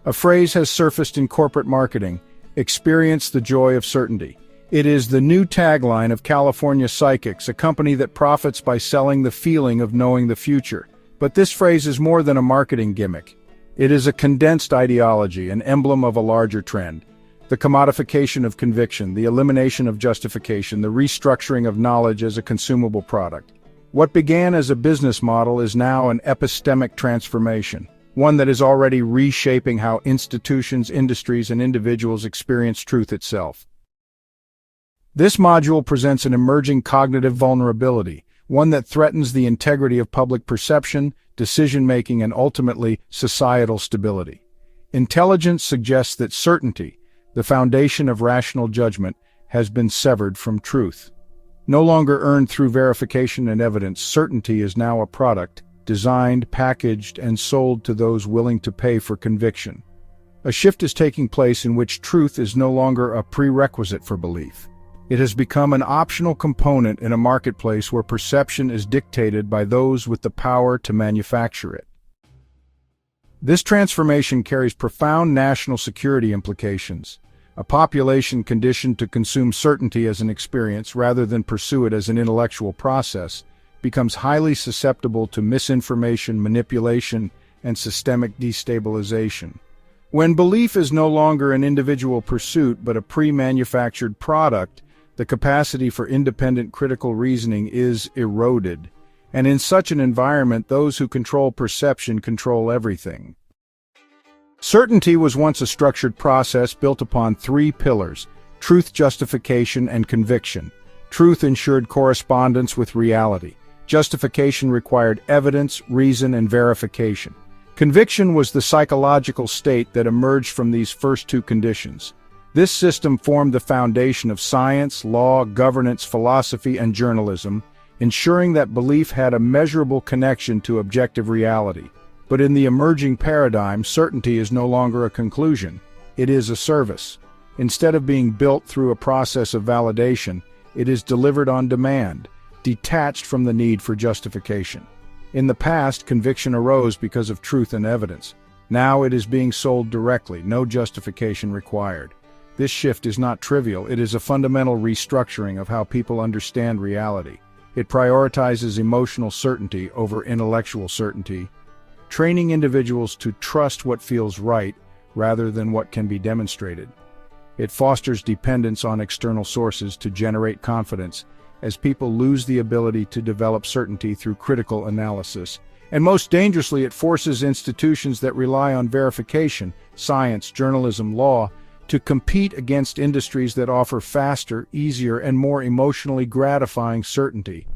A phrase has surfaced in corporate marketing: experience the joy of certainty. It is the new tagline of California Psychics, a company that profits by selling the feeling of knowing the future. But this phrase is more than a marketing gimmick. It is a condensed ideology, an emblem of a larger trend. The commodification of conviction, the elimination of justification, the restructuring of knowledge as a consumable product. What began as a business model is now an epistemic transformation, one that is already reshaping how institutions, industries, and individuals experience truth itself. This module presents an emerging cognitive vulnerability, one that threatens the integrity of public perception, decision-making, and ultimately, societal stability. Intelligence suggests that certainty, the foundation of rational judgment, has been severed from truth. No longer earned through verification and evidence, certainty is now a product, designed, packaged, and sold to those willing to pay for conviction. A shift is taking place in which truth is no longer a prerequisite for belief. It has become an optional component in a marketplace where perception is dictated by those with the power to manufacture it. This transformation carries profound national security implications. A population conditioned to consume certainty as an experience rather than pursue it as an intellectual process becomes highly susceptible to misinformation, manipulation, and systemic destabilization. When belief is no longer an individual pursuit but a pre-manufactured product, the capacity for independent critical reasoning is eroded, and in such an environment, those who control perception control everything. Certainty was once a structured process built upon three pillars: truth, justification, and conviction. Truth ensured correspondence with reality. Justification required evidence, reason, and verification. Conviction was the psychological state that emerged from these first two conditions. This system formed the foundation of science, law, governance, philosophy, and journalism, ensuring that belief had a measurable connection to objective reality. But in the emerging paradigm, certainty is no longer a conclusion. It is a service. Instead of being built through a process of validation, it is delivered on demand, detached from the need for justification. In the past, conviction arose because of truth and evidence. Now it is being sold directly, no justification required. This shift is not trivial. It is a fundamental restructuring of how people understand reality. It prioritizes emotional certainty over intellectual certainty, training individuals to trust what feels right rather than what can be demonstrated. It fosters dependence on external sources to generate confidence, as people lose the ability to develop certainty through critical analysis. And most dangerously, it forces institutions that rely on verification, science, journalism, law, to compete against industries that offer faster, easier, and more emotionally gratifying certainty.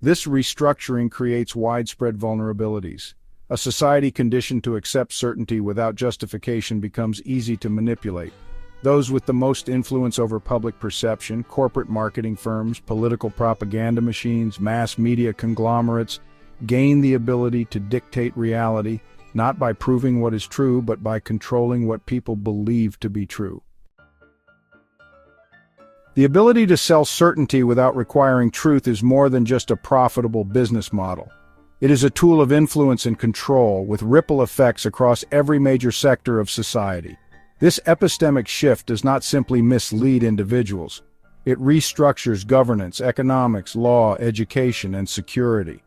This restructuring creates widespread vulnerabilities. A society conditioned to accept certainty without justification becomes easy to manipulate. Those with the most influence over public perception, corporate marketing firms, political propaganda machines, mass media conglomerates, gain the ability to dictate reality, not by proving what is true, but by controlling what people believe to be true. The ability to sell certainty without requiring truth is more than just a profitable business model. It is a tool of influence and control with ripple effects across every major sector of society. This epistemic shift does not simply mislead individuals. It restructures governance, economics, law, education, and security.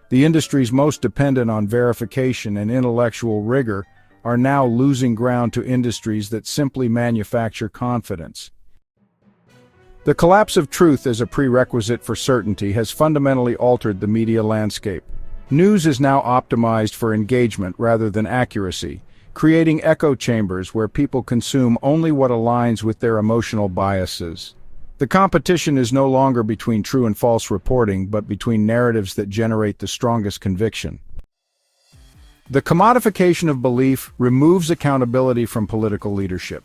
The industries most dependent on verification and intellectual rigor are now losing ground to industries that simply manufacture confidence. The collapse of truth as a prerequisite for certainty has fundamentally altered the media landscape. News is now optimized for engagement rather than accuracy, creating echo chambers where people consume only what aligns with their emotional biases. The competition is no longer between true and false reporting, but between narratives that generate the strongest conviction. The commodification of belief removes accountability from political leadership.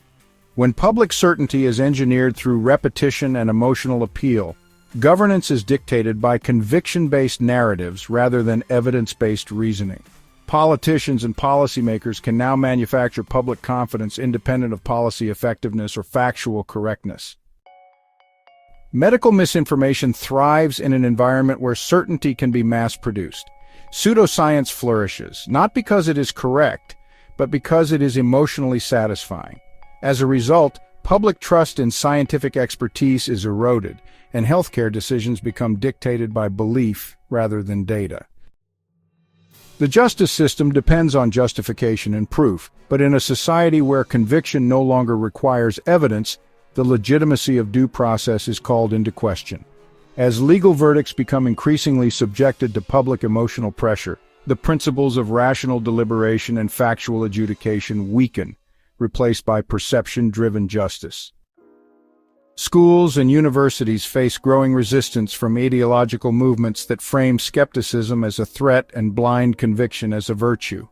When public certainty is engineered through repetition and emotional appeal, governance is dictated by conviction-based narratives rather than evidence-based reasoning. Politicians and policymakers can now manufacture public confidence independent of policy effectiveness or factual correctness. Medical misinformation thrives in an environment where certainty can be mass-produced. Pseudoscience flourishes, not because it is correct, but because it is emotionally satisfying. As a result, public trust in scientific expertise is eroded, and healthcare decisions become dictated by belief rather than data. The justice system depends on justification and proof, but in a society where conviction no longer requires evidence, the legitimacy of due process is called into question. As legal verdicts become increasingly subjected to public emotional pressure, the principles of rational deliberation and factual adjudication weaken, replaced by perception-driven justice. Schools and universities face growing resistance from ideological movements that frame skepticism as a threat and blind conviction as a virtue.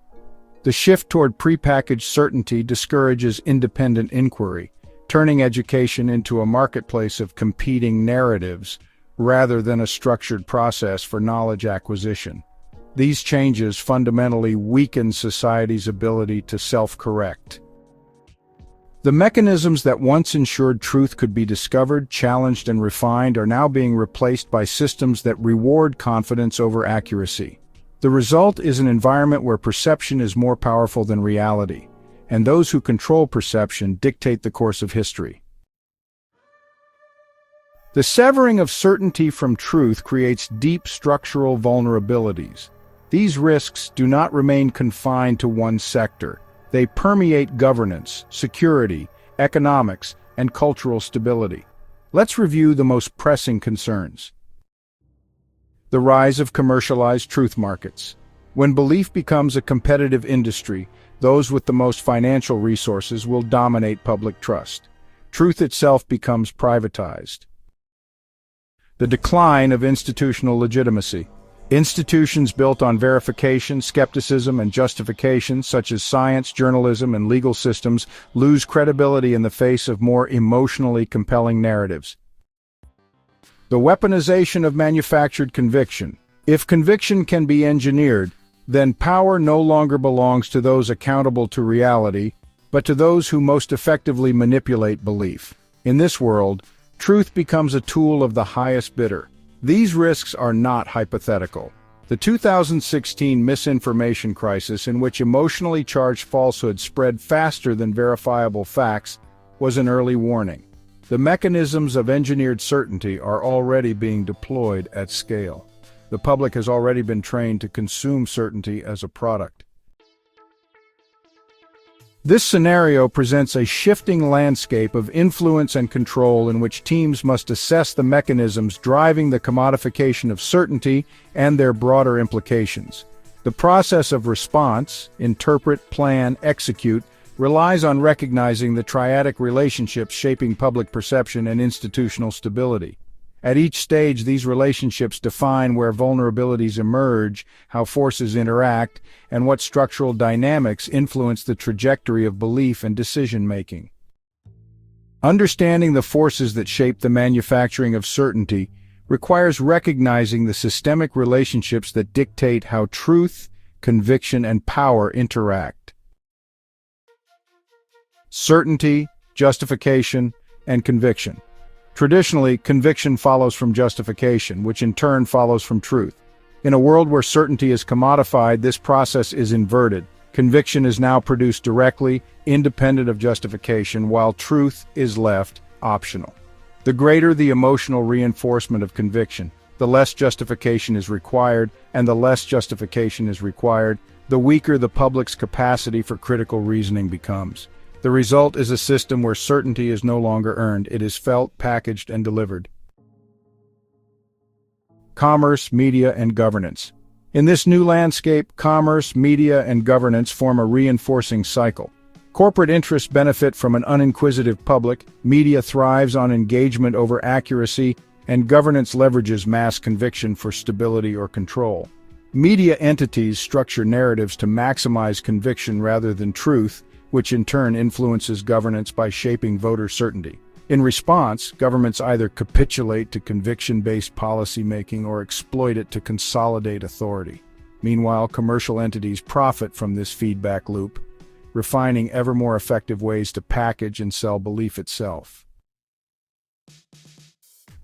The shift toward prepackaged certainty discourages independent inquiry, turning education into a marketplace of competing narratives rather than a structured process for knowledge acquisition. These changes fundamentally weaken society's ability to self-correct. The mechanisms that once ensured truth could be discovered, challenged, and refined are now being replaced by systems that reward confidence over accuracy. The result is an environment where perception is more powerful than reality, and those who control perception dictate the course of history. The severing of certainty from truth creates deep structural vulnerabilities. These risks do not remain confined to one sector. They permeate governance, security, economics, and cultural stability. Let's review the most pressing concerns. The rise of commercialized truth markets. When belief becomes a competitive industry, those with the most financial resources will dominate public trust. Truth itself becomes privatized. The decline of institutional legitimacy. Institutions built on verification, skepticism, and justification, such as science, journalism, and legal systems, lose credibility in the face of more emotionally compelling narratives. The weaponization of manufactured conviction. If conviction can be engineered, then power no longer belongs to those accountable to reality, but to those who most effectively manipulate belief. In this world, truth becomes a tool of the highest bidder. These risks are not hypothetical. The 2016 misinformation crisis, in which emotionally charged falsehoods spread faster than verifiable facts, was an early warning. The mechanisms of engineered certainty are already being deployed at scale. The public has already been trained to consume certainty as a product. This scenario presents a shifting landscape of influence and control in which teams must assess the mechanisms driving the commodification of certainty and their broader implications. The process of response, interpret, plan, execute, relies on recognizing the triadic relationships shaping public perception and institutional stability. At each stage, these relationships define where vulnerabilities emerge, how forces interact, and what structural dynamics influence the trajectory of belief and decision-making. Understanding the forces that shape the manufacturing of certainty requires recognizing the systemic relationships that dictate how truth, conviction, and power interact. Certainty, justification, and conviction. Traditionally, conviction follows from justification, which in turn follows from truth. In a world where certainty is commodified, this process is inverted. Conviction is now produced directly, independent of justification, while truth is left optional. The greater the emotional reinforcement of conviction, the less justification is required, and the less justification is required, the weaker the public's capacity for critical reasoning becomes. The result is a system where certainty is no longer earned, it is felt, packaged, and delivered. Commerce, media, and governance. In this new landscape, commerce, media, and governance form a reinforcing cycle. Corporate interests benefit from an uninquisitive public, media thrives on engagement over accuracy, and governance leverages mass conviction for stability or control. Media entities structure narratives to maximize conviction rather than truth, which in turn influences governance by shaping voter certainty. In response, governments either capitulate to conviction-based policymaking or exploit it to consolidate authority. Meanwhile, commercial entities profit from this feedback loop, refining ever more effective ways to package and sell belief itself.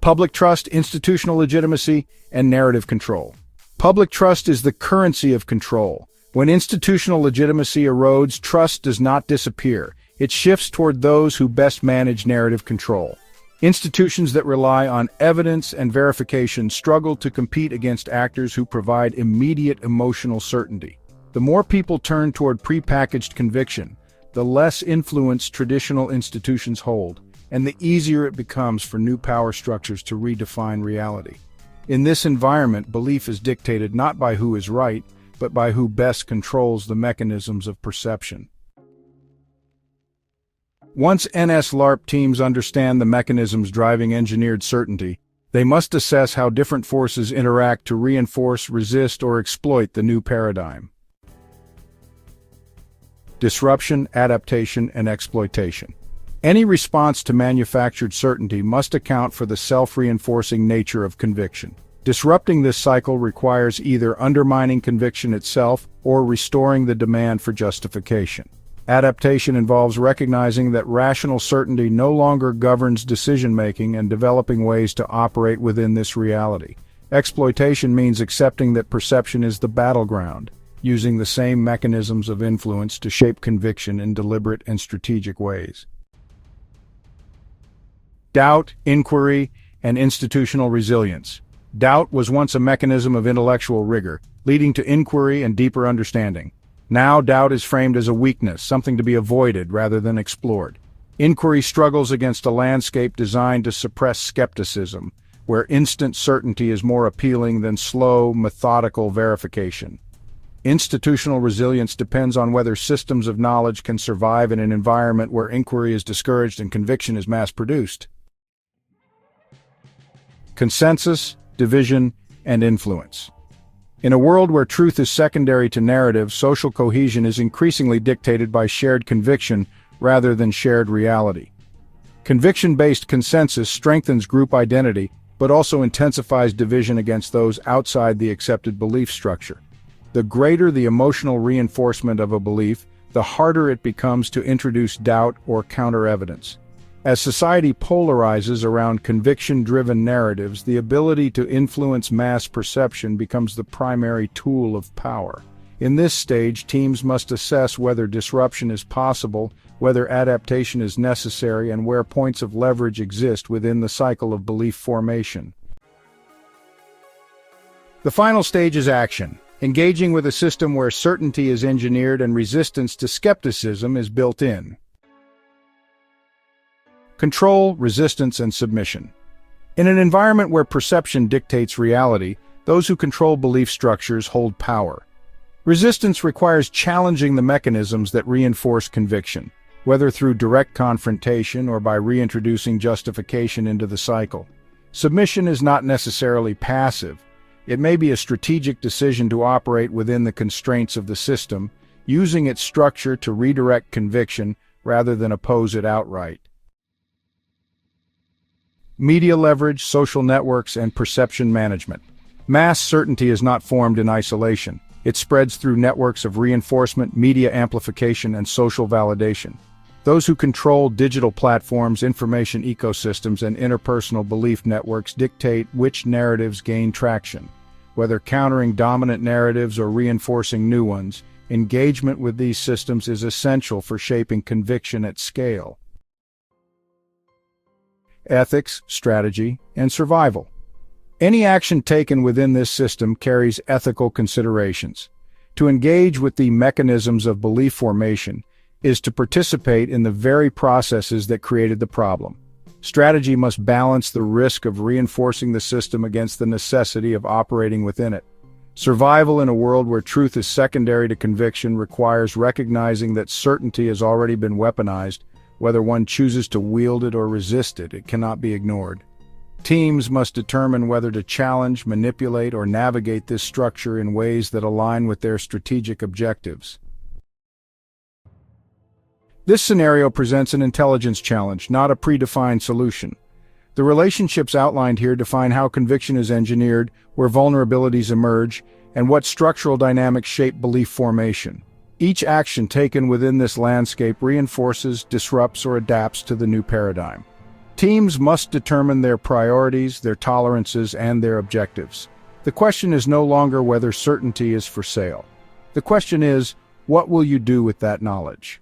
Public trust, institutional legitimacy, and narrative control. Public trust is the currency of control. When institutional legitimacy erodes, trust does not disappear. It shifts toward those who best manage narrative control. Institutions that rely on evidence and verification struggle to compete against actors who provide immediate emotional certainty. The more people turn toward prepackaged conviction, the less influence traditional institutions hold, and the easier it becomes for new power structures to redefine reality. In this environment, belief is dictated not by who is right, but by who best controls the mechanisms of perception. Once NS-LARP teams understand the mechanisms driving engineered certainty, they must assess how different forces interact to reinforce, resist, or exploit the new paradigm. Disruption, adaptation, and exploitation. Any response to manufactured certainty must account for the self-reinforcing nature of conviction. Disrupting this cycle requires either undermining conviction itself or restoring the demand for justification. Adaptation involves recognizing that rational certainty no longer governs decision-making and developing ways to operate within this reality. Exploitation means accepting that perception is the battleground, using the same mechanisms of influence to shape conviction in deliberate and strategic ways. Doubt, inquiry, and institutional resilience. Doubt was once a mechanism of intellectual rigor, leading to inquiry and deeper understanding. Now, doubt is framed as a weakness, something to be avoided rather than explored. Inquiry struggles against a landscape designed to suppress skepticism, where instant certainty is more appealing than slow, methodical verification. Institutional resilience depends on whether systems of knowledge can survive in an environment where inquiry is discouraged and conviction is mass-produced. Consensus, division, and influence. In a world where truth is secondary to narrative, social cohesion is increasingly dictated by shared conviction rather than shared reality. Conviction-based consensus strengthens group identity, but also intensifies division against those outside the accepted belief structure. The greater the emotional reinforcement of a belief, the harder it becomes to introduce doubt or counter-evidence. As society polarizes around conviction-driven narratives, the ability to influence mass perception becomes the primary tool of power. In this stage, teams must assess whether disruption is possible, whether adaptation is necessary, and where points of leverage exist within the cycle of belief formation. The final stage is action, engaging with a system where certainty is engineered and resistance to skepticism is built in. Control, resistance, and submission. In an environment where perception dictates reality, those who control belief structures hold power. Resistance requires challenging the mechanisms that reinforce conviction, whether through direct confrontation or by reintroducing justification into the cycle. Submission is not necessarily passive. It may be a strategic decision to operate within the constraints of the system, using its structure to redirect conviction rather than oppose it outright. Media leverage, social networks, and perception management. Mass certainty is not formed in isolation. It spreads through networks of reinforcement, media amplification, and social validation. Those who control digital platforms, information ecosystems, and interpersonal belief networks dictate which narratives gain traction. Whether countering dominant narratives or reinforcing new ones, engagement with these systems is essential for shaping conviction at scale. Ethics, strategy, and survival. Any action taken within this system carries ethical considerations. To engage with the mechanisms of belief formation is to participate in the very processes that created the problem. Strategy must balance the risk of reinforcing the system against the necessity of operating within it. Survival in a world where truth is secondary to conviction requires recognizing that certainty has already been weaponized. Whether one chooses to wield it or resist it, it cannot be ignored. Teams must determine whether to challenge, manipulate, or navigate this structure in ways that align with their strategic objectives. This scenario presents an intelligence challenge, not a predefined solution. The relationships outlined here define how conviction is engineered, where vulnerabilities emerge, and what structural dynamics shape belief formation. Each action taken within this landscape reinforces, disrupts, or adapts to the new paradigm. Teams must determine their priorities, their tolerances, and their objectives. The question is no longer whether certainty is for sale. The question is, what will you do with that knowledge?